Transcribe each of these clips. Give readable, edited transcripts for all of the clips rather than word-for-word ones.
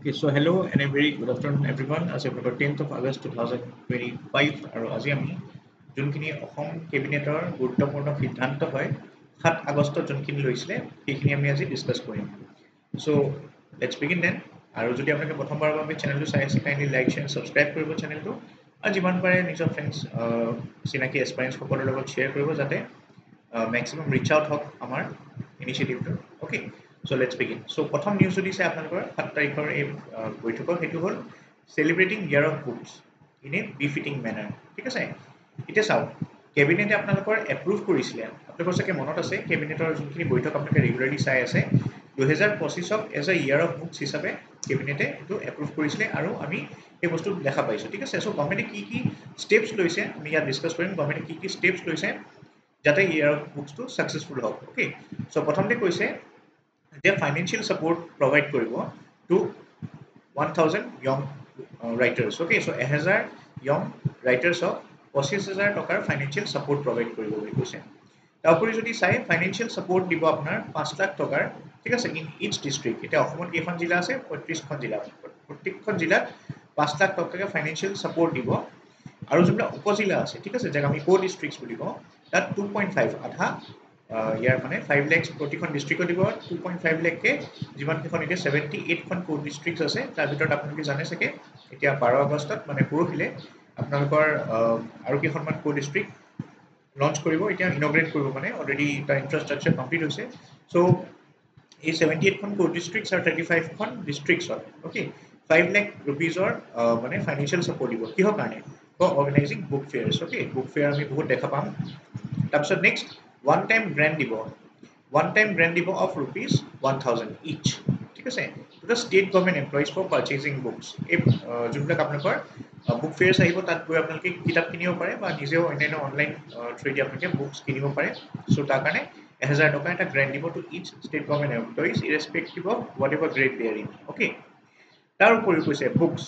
Okay, so hello and a very good afternoon everyone. As of 10th of August 2025 আৰু আজি আমি যোনখিনি অসম কেবিনেটৰ গুৰুত্বপূৰ্ণ সিদ্ধান্ত হয় 7 আগষ্টত যোনখিনি লৈছিলে সেইখিনি আমি আজি ডিসকাস কৰিম। So let's begin then. আৰু যদি আপোনালোকে প্ৰথমবাৰৰ বাবে চেনেলটো চাই আছে কাইন্ডলি লাইক শেয়াৰ সাবস্ক্ৰাইব কৰিব চেনেলটো আৰু যিমান পাৰে নিজৰ ফ্ৰেণ্ডছ চিনাকি এস্পায়াৰেন্স সকলৰ লগত শ্বেয়াৰ কৰিব যাতে maximum reach out হোক আমাৰ ইনিশিয়েটিভটো। Okay, so let's begin. So প্ৰথম নিউজ যদি চাই আপোনালোকৰ 7 তাৰিখৰ এই বৈঠকৰ হেতু হ'ল celebrating year of books in a befitting manner। ঠিক আছে, এটা চাও কেবিনেটে আপোনালোকৰ এপ্ৰুভ কৰিছিলে, আপোনালোকৰ চাগে মনত আছে কেবিনেটৰ যোনখিনি বৈঠক আপোনালোকে ৰেগুলাৰলি চাই আছে 2025ক as a year of books হিচাপে কেবিনেটে এটো এপ্ৰুভ কৰিছিলে আৰু আমি এই বস্তু দেখা পাইছো। ঠিক আছে, সো গভৰ্ণমেণ্টে কি স্টেপস লৈছে আমি ইয়াত ডিসকাস কৰিম গভৰ্ণমেণ্টে কি স্টেপস লৈছে যাতে ইয়াৰ অফ বুকসটো সাকসেসফুল হওক। ওকে, সো প্ৰথমতে কৈছে যে ফাইনান্সিয়াল সাপোৰ্ট প্ৰভাইড কৰিব two 1000 young writers। Okay, so 1000 young writers of 25000 টকাৰ ফাইনান্সিয়াল সাপোৰ্ট প্ৰভাইড কৰিব বুলি কৈছে। তাৰপৰে যদি চাই ফাইনান্সিয়াল সাপোৰ্ট দিব আপনাৰ 5 লাখ টকাৰ। ঠিক আছে, ইন ইচ ডিস্ট্ৰিক্ট এটা অসমত কেইখন জিলা আছে 35খন জিলা, প্ৰত্যেকখন জিলাত 5 লাখ টকাকে ফাইনান্সিয়াল সাপোৰ্ট দিব আৰু যোনবিলাক উপজিলা আছে ঠিক আছে যাক আমি কো ডিস্ট্ৰিক্টস বুলি কওঁ তাত 2.5 আধা ইয়াৰ মানে 5 লাখ প্ৰতিখন ডিস্ট্ৰিক্টত দিব 2.5 লাখকে যিমান কেইখন এতিয়া 78খন কো ডিস্ট্ৰিক্টস আছে তাৰ ভিতৰত আপোনালোকে জানে চাগে এতিয়া 12 আগষ্টত মানে পৰহিলে আপোনালোকৰ আৰু কেইখনমান কো ডিস্ট্ৰিক্ট লঞ্চ কৰিব, এতিয়া ইনগ্ৰেট কৰিব মানে অলৰেডি তাৰ ইনফ্ৰাষ্ট্ৰাকচাৰ কমপ্লিট হৈছে। সো এই 78খন কো ডিস্ট্ৰিক্টস আৰু 35খন ডিস্ট্ৰিক্টছত ওকে 5 লাখ ৰুপিজৰ মানে ফাইনান্সিয়াল সাপোৰ্ট দিব কিহৰ কাৰণে for organising book fairs. Okay, book fair আমি বহুত দেখা পাম। তাৰপিছত নেক্সট ওয়ান টাইম গ্ৰেণ্ট দিব অফ ৰুপিজ 1000 ইচ। ঠিক আছে, to the state government employees for purchasing books. এই যোনবিলাক আপোনালোকৰ বুক ফেয়াৰ্স আহিব তাত গৈ আপোনালোকে কিতাপ কিনিব পাৰে বা নিজেও অন্যান্য অনলাইন থ্ৰুদি আপোনালোকে বুকস কিনিব পাৰে। সো তাৰ কাৰণে 1000 টকা এটা গ্ৰেণ্ট দিব to each state government employees irrespective of whatever grade they are in. Okay, তাৰ উপৰি কৈছে books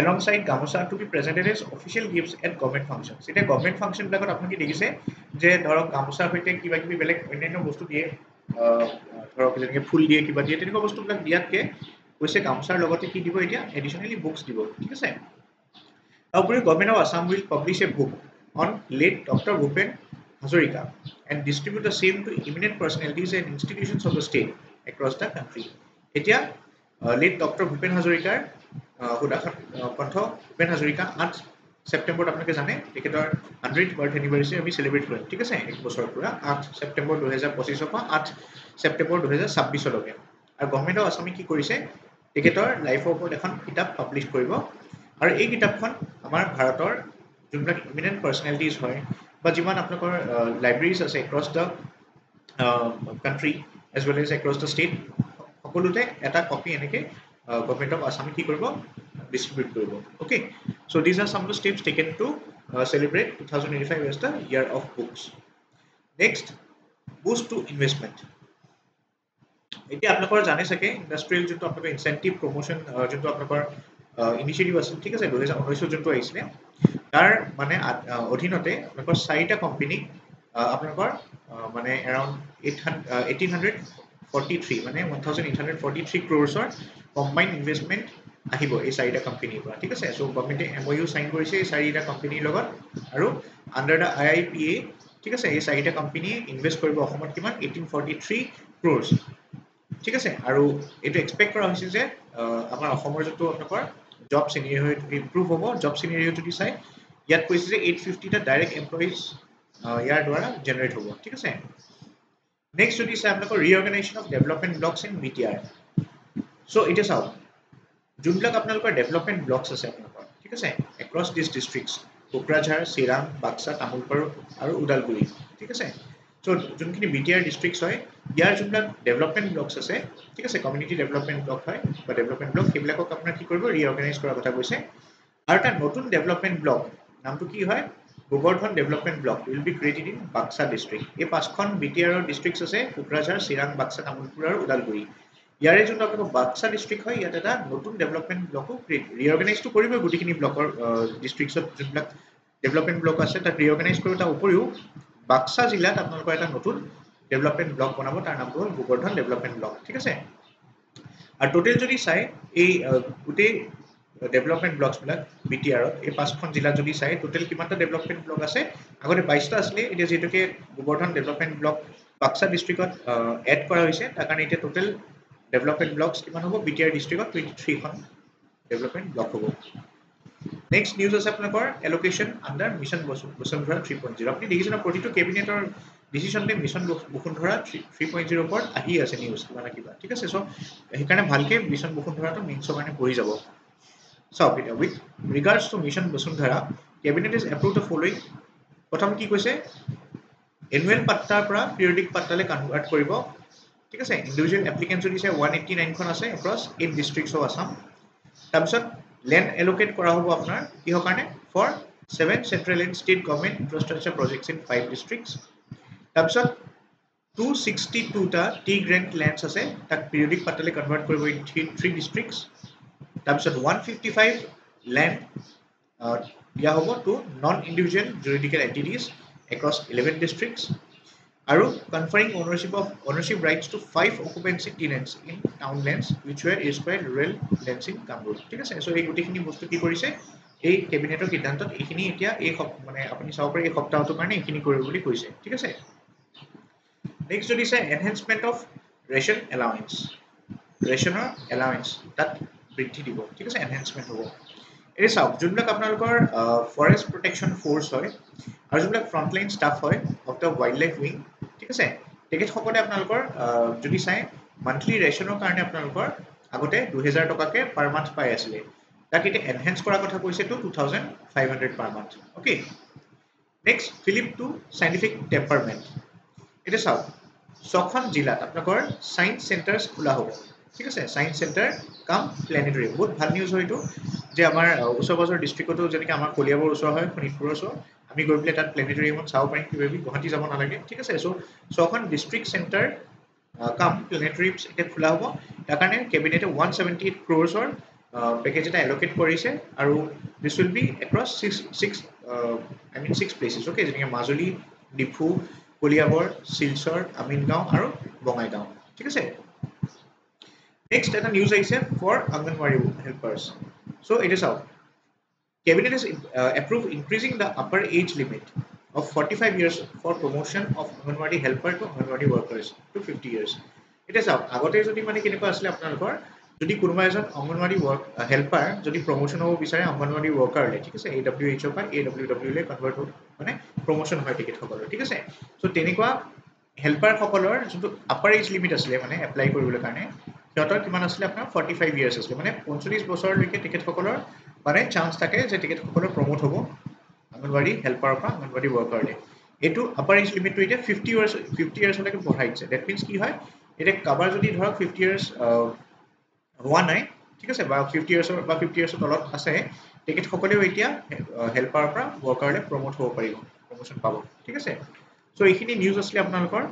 alongside gamosa to be presented as official gifts at government functions। এটা গভর্নমেন্ট ফাংশন বিলাকত আপুনি দেখিছে যে ধৰক গামোচাৰ সৈতে কিবা কিবি বেলেগ অন্যান্য বস্তু দিয়ে, ধৰক যেনেকৈ ফুল দিয়ে কিবা দিয়ে তেনেকুৱা বস্তুবিলাক দিয়াতকে কৈছে গামোচাৰ লগতে কি দিব এতিয়া এডিশনালি বুকস দিব। ঠিক আছে, তাৰোপৰি government of Assam will publish a book on late Dr. Bhupen Hazarika and distribute the same to eminent personalities and institutions of the state across the country। এতিয়া লেট ডক্টৰ ভূপেন হাজৰিকাৰ কণ্ঠ ভূপেন হাজৰিকা 8 ছেপ্টেম্বৰত আপোনালোকে জানে তেখেতৰ 100th বাৰ্থ এনিভাৰ্সাৰী আমি সেলিব্ৰেট কৰিম। ঠিক আছে, এক বছৰৰ পৰা 8 ছেপ্টেম্বৰ 2025 পৰা 8 ছেপ্টেম্বৰ 2026 লৈকে। আৰু গভৰ্নমেণ্ট অফ আসামে কি কৰিছে তেখেতৰ লাইফৰ ওপৰত এখন কিতাপ পাব্লিছ কৰিব আৰু এই কিতাপখন আমাৰ ভাৰতৰ যোনবিলাক ইমিনেণ্ট পাৰ্চনেলিটিজ হয় বা যিমান আপোনালোকৰ লাইব্ৰেৰীজ আছে across the country as well as across the state সকলোতে এটা কপি এনেকে গভৰ্নমেণ্ট অফ আসামে কি কৰিব ডিস্ট্ৰিবিউট কৰিব। Okay, so these are some of the steps taken to celebrate 2025 as the year of books. Next boost to investment. এতিয়া আপোনালোকৰ জানে চাগে ইণ্ডাষ্ট্ৰিয়েল যোনটো আপোনালোকৰ ইনচেন্টিভ প্ৰমোশ্যন যোনটো আপোনালোকৰ ইনিচিয়েটিভ আছিল ঠিক আছে 2019 যোনটো আহিছিলে তাৰ মানে অধীনতে আপোনালোকৰ 4টা কোম্পানীক আপোনালোকৰ মানে এৰাউণ্ড 1843 মানে 1843 ক্ৰ'ৰ্ছৰ কম্বাইন ইনভেষ্টমেণ্ট আহিব এই 4টা কোম্পানীৰ পৰা। ঠিক আছে, সো গভৰ্নমেণ্টে MOU সাইন কৰিছে এই 4টা কোম্পানীৰ লগত আৰু আণ্ডাৰ দ্য IIPA ঠিক আছে এই 4টা কোম্পানী ইনভেষ্ট কৰিব অসমত কিমান 1843 ক্ৰ'ৰ্ছ। ঠিক আছে, আৰু এইটো এক্সপেক্ট কৰা হৈছে যে আমাৰ অসমৰ যোনটো আপোনালোকৰ জব চিনাৰিঅ ইম্প্ৰুভ হ'ব। জব চিনাৰিঅ যদি চাই ইয়াত কৈছে যে 850টা ডাইৰেক্ট এমপ্লয়িজ ইয়াৰ দ্বাৰা জেনাৰেট হ'ব। ঠিক আছে, নেক্সট যদি চাই আপোনালোকৰ reorganisation of development blocks in BTR। So এতিয়া চাওক যোনবিলাক আপোনালোকৰ ডেভেলপমেণ্ট ব্লকছ আছে আপোনালোকৰ ঠিক আছে এক্ৰছ দিছ ডিষ্ট্ৰিক্টছ কোকৰাঝাৰ, চিৰাং, বাক্সা, তামুলপুৰ আৰু ওদালগুৰি। ঠিক আছে, সো যোনখিনি BTR ডিষ্ট্ৰিক্টছ হয় ইয়াৰ যোনবিলাক ডেভেলপমেণ্ট ব্লকছ আছে ঠিক আছে কমিউনিটি ডেভেলপমেণ্ট ব্লক হয় বা ডেভেলপমেণ্ট ব্লক সেইবিলাকক আপোনাৰ কি কৰিব ৰিঅৰ্গানাইজ কৰাৰ কথা কৈছে। আৰু এটা নতুন ডেভেলপমেণ্ট ব্লক নামটো কি হয় Govardhan development block will be created in Baksa district. এই 5খন BTR ডিষ্ট্ৰিক্টছ আছে কোকৰাঝাৰ, চিৰাং, বাক্সা, তামুলপুৰ আৰু ওদালগুৰি। ইয়াৰে যোনটো আপোনালোকৰ বাক্সা ডিষ্ট্ৰিক্ট হয় ইয়াত এটা নতুন ডেভেলপমেণ্ট ব্লকো ৰিঅৰ্গানাইজটো কৰিবই গোটেইখিনি ব্লকৰ ডিষ্ট্ৰিক্টছত যোনবিলাক ডেভেলপমেণ্ট ব্লক আছে তাক ৰিঅৰ্গানাইজ কৰিব। তাৰ উপৰিও বাক্সা জিলাত আপোনালোকৰ এটা নতুন ডেভেলপমেণ্ট ব্লক বনাব তাৰ নামটো হ'ল গোবৰ্ধন ডেভেলপমেণ্ট ব্লক। ঠিক আছে, আৰু টোটেল যদি চাই এই গোটেই ডেভেলপমেণ্ট ব্লকছবিলাক BTRত এই 5খন জিলাত যদি চাই টোটেল কিমানটা ডেভেলপমেণ্ট ব্লক আছে আগতে 22টা আছিলে এতিয়া যেহেতুকে গোবৰ্ধন ডেভেলপমেণ্ট ব্লক বাক্সা ডিষ্ট্ৰিক্টত এড কৰা হৈছে তাৰ কাৰণে এতিয়া টোটেল ডেভেলপমেণ্ট ব্লকছ কিমান হ'ব BTR ডিষ্ট্ৰিক্টত 23খন ডেভেলপমেণ্ট ব্লক হ'ব নেক্সট নিউজ আছে আপোনালোকৰ এলোকেশ্যন আণ্ডাৰ মিছন বসুন্ধৰা 3.0 আপুনি দেখিছেনে প্ৰতিটো কেবিনেটৰ ডিসিশনতে মিছন বসুন্ধৰা 3.0 ওপৰত আহি আছে নিউজ কিবা না কিবা ঠিক আছে সো সেইকাৰণে ভালকে মিছন বসুন্ধৰাটো মেইনছৰ কাৰণে পঢ়ি যাব চাওক এটা with regards to mission Basundhara cabinet is approve the following প্ৰথম কি কৈছে এনুৱেল পাট্টাৰ পৰা পিৰিয়ডিক পাট্টালৈ কনভাৰ্ট কৰিব ঠিক আছে ইন্ডিভিজুৱেল এপ্লিকেন্ট যদি আছে 189 খন আছে এক্ৰছ 8 ডিস্ট্ৰিক্টছ অফ আসাম তাৰপিছত ল্যান্ড এলোকেট কৰা হ'ব আপোনাৰ কিহৰ কাৰণে for 7 central and state government infrastructure projects in 5 districts তাৰপিছত 262 টা টি গ্ৰেন্ট ল্যান্ডছ আছে তাক পিৰিয়ডিক পাট্টালৈ কনভাৰ্ট কৰিব ইন 3 ডিস্ট্ৰিক্টছ তাৰপিছত 155 ল্যান্ড দিয়া হ'ব to non individual juridical entities across 11 districts আৰু conferring ownership rights to 5 occupancy tenants in townlands which were acquired rural lands in Kamruk ঠিক আছে সো এই গুটিখিনি বস্তু কি কৰিছে এই কেবিনেটৰ সিদ্ধান্তত এইখিনি এতিয়া এই মানে আপুনি চাব পাৰে এই সপ্তাহটোৰ কাৰণে এইখিনি কৰিব বুলি কৈছে ঠিক আছে নেক্সট যদি আছে এনহেন্সমেন্ট অফ ৰেশন এলাউন্স ৰেশনৰ এলাউন্স তাত বৃদ্ধি দিব ঠিক আছে এনহেন্সমেন্ট হ'ব এই চাওক যোনবিলাক আপোনালোকৰ ফৰেষ্ট প্ৰটেকশ্যন ফোৰ্স হয় আৰু যোনবিলাক ফ্ৰণ্টলাইন ষ্টাফ হয় of the wild life wing ঠিক আছে তেখেতসকলে আপোনালোকৰ যদি চাই মান্থলি ৰেশনৰ কাৰণে আপোনালোকৰ আগতে 2000 টকাকে পাৰ মান্থ পাই আছিলে তাক এতিয়া এনহেন্স কৰাৰ কথা কৈছে to 2500 per month okay next fillip to scientific temperament এটা চাওক ছখন জিলাত আপোনালোকৰ সায়েন্স চেণ্টাৰ্ছ খোলা হ'ব ঠিক আছে সায়েন্স চেণ্টাৰ কাম প্লেনেটৰিয়াম বহুত ভাল নিউজ হয়তো যে আমাৰ ওচৰ পাজৰ ডিস্ট্ৰিক্টতো যেনেকৈ আমাৰ কলিয়াবৰ ওচৰ হয় শোণিতপুৰৰ ওচৰ আমি গৈ পেলাই তাত প্লেনেটৰিয়ামত চাব পাৰিম কিবা গুৱাহাটী যাব নালাগে ঠিক আছে সো ছখন ডিস্ট্ৰিক্ট চেণ্টাৰ কাম প্লেনেটৰিয়ামছ এতিয়া খোলা হ'ব তাৰ কাৰণে কেবিনেটে 178 ক্ৰ'ৰ্ছৰ পেকেজ এটা এলোকেট কৰিছে আৰু দিছ will be across 6 places okay যেনেকৈ মাজুলী ডিফু কলিয়াবৰ শিলচৰ আমিনগাঁও আৰু বঙাইগাঁও ঠিক আছে নেক্সট এটা নিউজ আহিছে ফৰ অংগনৱাড়ী হেল্পাৰ্ছ সো এটা চাওক Cabinet has approved increasing the upper age limit of 45 years for promotion of Anganwadi helper to Anganwadi workers to 50 years. It is out. Agote jodi mane kenekwa asle apnalokor jodi konoba ejon Anganwadi work helper jodi promotion hobo bisare Anganwadi worker le thik ase AWHO par AWW le convert ho mane promotion hoy ticket hokolor thik ase so tenekwa helper hokolor jotu upper age limit asle mane apply koribole karone সিহঁতৰ কিমান আছিল আপোনাৰ 45 years আছিল মানে 45 বছৰলৈকে ticket সকলৰ মানে chance থাকে যে টিকেট সকলৰ প্ৰমোট হ'ব অংগনৱাড়ী হেল্পাৰৰ পৰা অংগনৱাড়ী ওয়াৰ্কাৰলে এটো আপাৰ এজ লিমিটটো এতিয়া 50 ইয়াৰ্সলৈকে বঢ়াইছে দ্যাট মিন্স কি হয় এটা কভাৰ যদি ধৰক 50 ইয়াৰ্স হোৱা নাই ঠিক আছে বা 50 ইয়াৰ্সৰ তলত আছে টিকেট সকলেও এতিয়া হেল্পাৰৰ পৰা ওয়াৰ্কাৰলে প্ৰমোট হ'ব পাৰিব প্ৰমোশন পাব ঠিক আছে সো এইখিনি নিউজ আসলে আপোনালোকৰ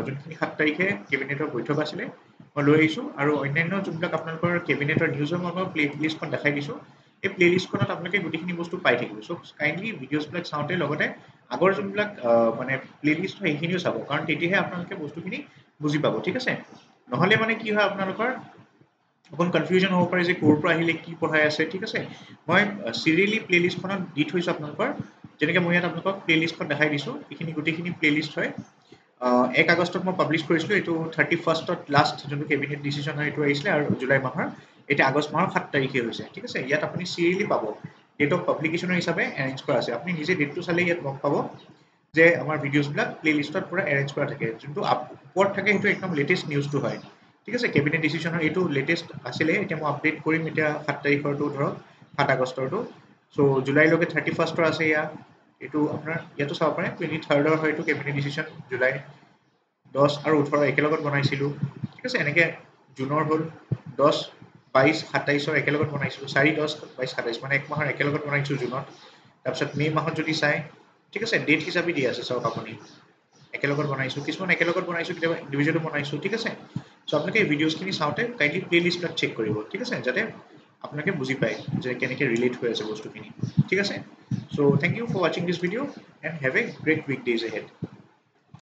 যোনখিনি 7 তাৰিখে কেবিনেটৰ বৈঠক আছিল মই লৈ আহিছো আৰু অন্যান্য যোনবিলাক আপোনালোকৰ কেবিনেটৰ নিউজৰ মই প্লে লিষ্টখন দেখাই দিছো এই প্লে লিষ্টখনত আপোনালোকে গুটিখিনি বস্তু পাই থাকিব সো কাইন্ডলি ভিডিওছবিলাক চাওঁতে লগতে আগৰ যোনবিলাক মানে প্লে লিষ্ট হয় এইখিনিও চাব কাৰণ তেতিয়াহে আপোনালোকে বস্তুখিনি বুজি পাব ঠিক আছে নহলে মানে কি হয় আপোনালোকৰ অকন কনফিউজন হ'ব পাৰে যে কোৰ পৰা আহিলে কি পঢ়াই আছে ঠিক আছে মই সিৰিয়ালি প্লে লিষ্টখনত দি থৈছো আপোনালোকৰ যেনেকৈ মই ইয়াত আপোনালোকক প্লে লিষ্টখন দেখাই দিছো এইখিনি গুটিখিনি প্লে লিষ্ট হয় 1 আগষ্টত মই পাবলিশ কৰিছিলো এটো 31st লাষ্ট যোনটো কেবিনেট ডিসিশন হয় এটো আহিছিলে আৰু জুলাই মাহৰ এটা আগষ্ট মাহৰ 7 তাৰিখে হৈছে ঠিক আছে ইয়াত আপুনি সিৰিয়ালি পাব ডেট অফ পাবলিকেশনৰ হিচাপে এৰেঞ্জ কৰা আছে আপুনি নিজে ডেটটো চালে ইয়াত গম পাব যে আমাৰ ভিডিওছবিলাক প্লে লিষ্টত পুৰা এৰেঞ্জ কৰা থাকে যোনটো আপৱৰ্ড থাকে হেতু একদম লেটেষ্ট নিউজটো হয় ঠিক আছে কেবিনেট ডিসিশনৰ এটো লেটেষ্ট আছিলে এতিয়া মই আপডেট কৰিম এতিয়া 7 তাৰিখৰটো ধৰক 7 আগষ্টৰটো সো জুলাইলৈকে 31st আছে ইয়া এটো আপোনাৰ ইয়াতো চাব পাৰে 23rd হয়তো কেবিনেট ডিসিশন জুলাই 10 আৰু 18 একেলগত বনাইছিলো ঠিক আছে এনেকে জুনৰ হল 10 22 27 একেলগত বনাইছিলো 4 10 22 27 মানে এক মাহৰ একেলগত বনাইছো জুনত তাৰপিছত মে মাহত যদি চাই ঠিক আছে ডেট হিচাপে দি আছে চাওক আপুনি একেলগত বনাইছো কিছুমান একেলগত বনাইছো কিবা ইন্ডিভিজুৱেল বনাইছো ঠিক আছে সো আপোনালোকে এই ভিডিওছখিনি চাওঁতে কাইন্ডলি প্লে লিষ্টবিলাক চেক কৰিব ঠিক আছে যাতে আপোনালোকে বুজি পায় যে কেনেকৈ ৰিলেট হৈ আছে বস্তুখিনি ঠিক আছে so thank you for watching this video and have a great week days ahead